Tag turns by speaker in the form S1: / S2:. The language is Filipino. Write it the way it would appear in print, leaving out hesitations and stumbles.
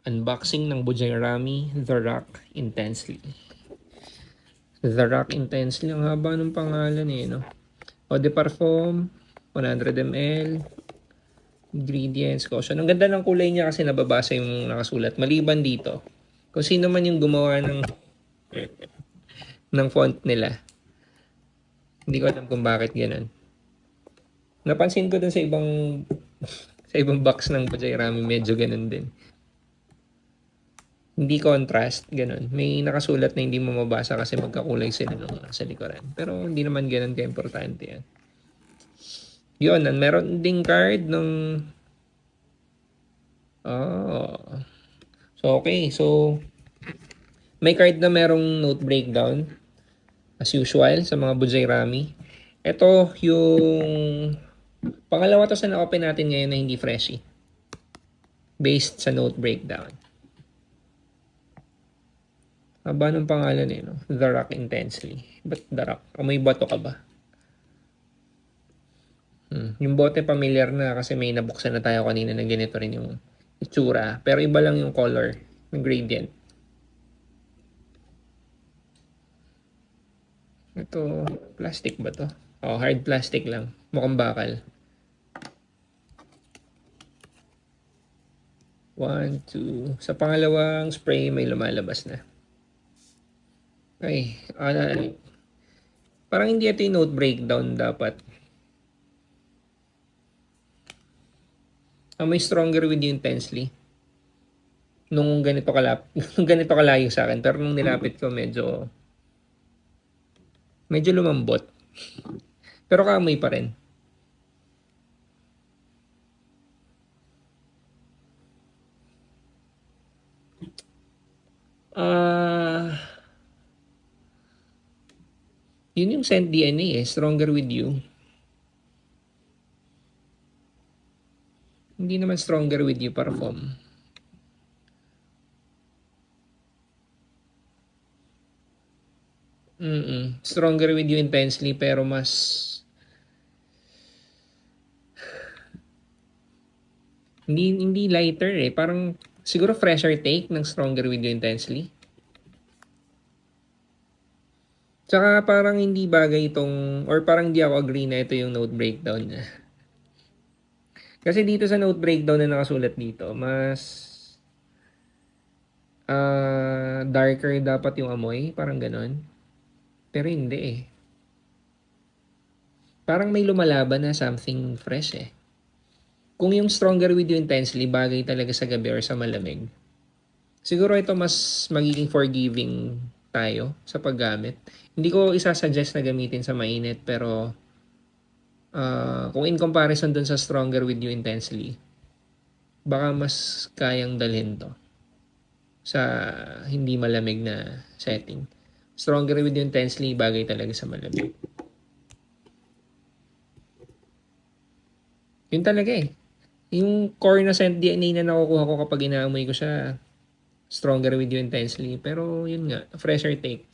S1: Unboxing ng Bujairami The Rock Intensely. The Rock Intensely, ang haba ng pangalan no? Eau de Parfum, 100 ml, ingredients, caution. Ang ganda ng kulay niya kasi nababasa yung nakasulat. Maliban dito, kung sino man yung gumawa ng font nila. Hindi ko alam kung bakit ganun. Napansin ko dun sa ibang sa ibang box ng Bujairami, medyo ganun din. Hindi contrast, ganun. May nakasulat na hindi mo mabasa kasi magkakulay sila nung sa likuran. Pero hindi naman ganun ka-importante yan. Yun, meron ding card nung... Oh. So, okay. So, may card na merong note breakdown. As usual, sa mga Bujairami. Ito yung... Pangalawa to sa na-open natin ngayon na hindi freshy. Based sa note breakdown. Haba ng pangalan no? The Rock Intensely. Ba't The Rock? May bato ka ba? Yung bote familiar na kasi may nabuksan na tayo kanina na ganito rin yung itsura. Pero iba lang yung color, yung gradient. Ito, plastic ba to? Oh, hard plastic lang. Mukhang bakal. 1, 2. Sa pangalawang spray may lumalabas na. Ay, parang hindi ito yung note breakdown dapat. May stronger with you intensely. Nung ganito kalayo sa akin. Pero nung nilapit ko medyo lumambot. Pero kaamoy pa rin. Yun yung scent DNA Stronger with you. Hindi naman stronger with you parfum. Stronger with you intensely pero mas hindi lighter parang siguro fresher take ng stronger with you intensely. Tsaka parang hindi bagay itong or parang hindi ako agree na ito yung note breakdown niya. Kasi dito sa note breakdown na nakasulat dito, mas darker dapat yung amoy, parang ganon. Pero hindi Parang may lumalaban na something fresh Kung yung stronger with you intensely, bagay talaga sa gabi or sa malamig. Siguro ito mas magiging forgiving tayo sa paggamit. Hindi ko isasuggest na gamitin sa mainit pero kung in comparison dun sa stronger with you intensely, baka mas kayang dalhin to sa hindi malamig na setting. Stronger with you intensely, bagay talaga sa malamig. Yun talaga Yung core na scent DNA na nakukuha ko kapag inaamoy ko siya, stronger with you intensely. Pero yun nga, fresher take.